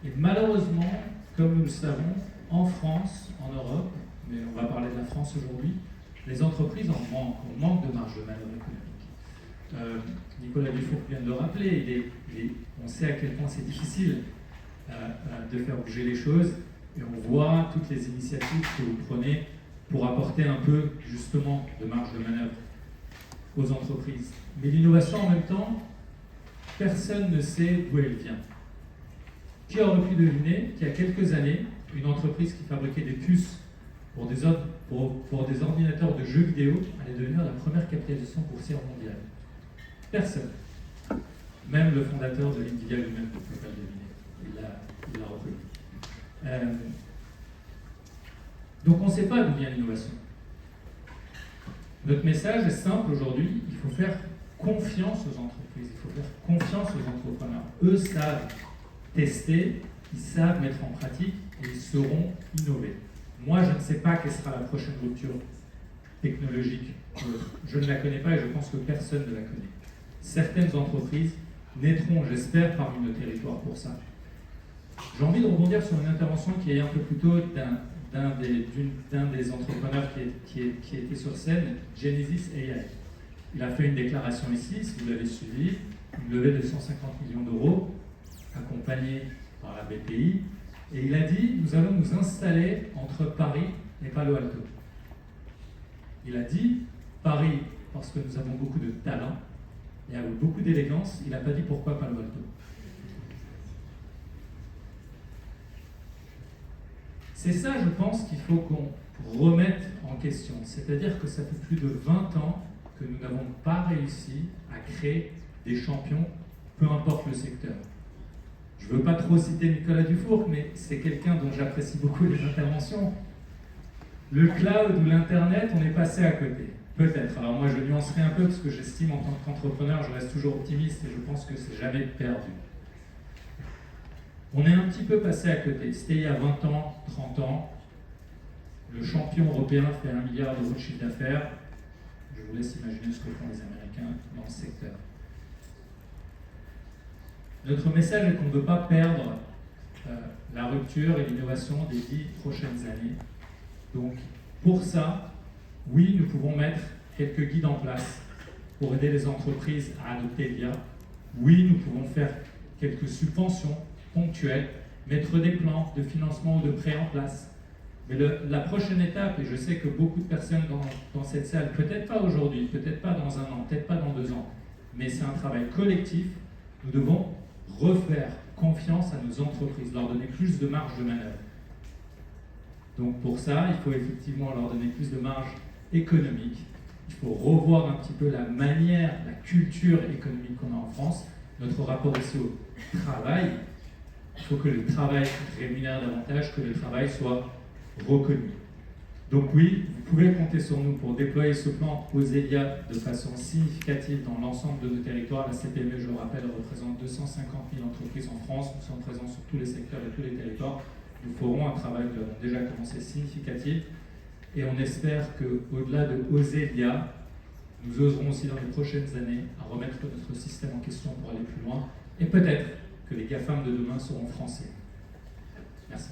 Et malheureusement, comme nous le savons, en France, en Europe, mais on va parler de la France aujourd'hui, les entreprises en manquent, on manque de marge de manœuvre économique. Nicolas Dufour vient de le rappeler, on sait à quel point c'est difficile de faire bouger les choses, et on voit toutes les initiatives que vous prenez pour apporter un peu justement de marge de manœuvre aux entreprises. Mais l'innovation en même temps, personne ne sait d'où elle vient. Qui aurait pu deviner qu'il y a quelques années, une entreprise qui fabriquait des puces pour des ordinateurs de jeux vidéo allait devenir la première capitalisation boursière mondiale? Personne. Même le fondateur de Nvidia lui-même ne peut pas le deviner. Il l'a reconnu. Donc on ne sait pas d'où vient l'innovation. Notre message est simple aujourd'hui, il faut faire confiance aux entreprises, il faut faire confiance aux entrepreneurs. Eux savent tester, ils savent mettre en pratique et ils sauront innover. Moi, je ne sais pas quelle sera la prochaine rupture technologique. Je ne la connais pas et je pense que personne ne la connaît. Certaines entreprises naîtront, j'espère, parmi nos territoires pour ça. J'ai envie de rebondir sur une intervention qui est un peu plus tôt d'un des entrepreneurs qui était sur scène, Genesis AI. Il a fait une déclaration ici, si vous l'avez suivi, une levée de 150 millions d'euros, accompagnée par la BPI, et il a dit, nous allons nous installer entre Paris et Palo Alto. Il a dit, Paris, parce que nous avons beaucoup de talent, et avec beaucoup d'élégance, il n'a pas dit pourquoi Palo Alto. C'est ça, je pense, qu'il faut qu'on remette en question. C'est-à-dire que ça fait plus de 20 ans que nous n'avons pas réussi à créer des champions, peu importe le secteur. Je ne veux pas trop citer Nicolas Dufour, mais c'est quelqu'un dont j'apprécie beaucoup les interventions. Le cloud ou l'Internet, on est passé à côté. Peut-être. Alors moi, je nuancerai un peu parce que j'estime en tant qu'entrepreneur, je reste toujours optimiste et je pense que c'est jamais perdu. On est un petit peu passé à côté. C'était il y a 20 ans, 30 ans. Le champion européen fait 1 milliard d'euros de chiffre d'affaires. Je vous laisse imaginer ce que font les Américains dans ce secteur. Notre message est qu'on ne veut pas perdre la rupture et l'innovation des 10 prochaines années. Donc, pour ça, oui, nous pouvons mettre quelques guides en place pour aider les entreprises à adopter l'IA. Oui, nous pouvons faire quelques subventions ponctuelles, mettre des plans de financement ou de prêt en place. Mais la prochaine étape, et je sais que beaucoup de personnes dans cette salle, peut-être pas aujourd'hui, peut-être pas dans 1 an, peut-être pas dans 2 ans, mais c'est un travail collectif, nous devons refaire confiance à nos entreprises, leur donner plus de marge de manœuvre. Donc pour ça, il faut effectivement leur donner plus de marge économique. Il faut revoir un petit peu la manière, la culture économique qu'on a en France. Notre rapport aussi au travail, il faut que le travail rémunère davantage, que le travail soit reconnu. Donc oui, vous pouvez compter sur nous pour déployer ce plan Osélia de façon significative dans l'ensemble de nos territoires. La CPME, je le rappelle, représente 250 000 entreprises en France. Nous sommes présents sur tous les secteurs et tous les territoires. Nous ferons un travail, nous avons déjà commencé, significatif. Et on espère qu'au-delà de Osélia, nous oserons aussi dans les prochaines années à remettre notre système en question pour aller plus loin. Et peut-être que les GAFAM de demain seront français. Merci.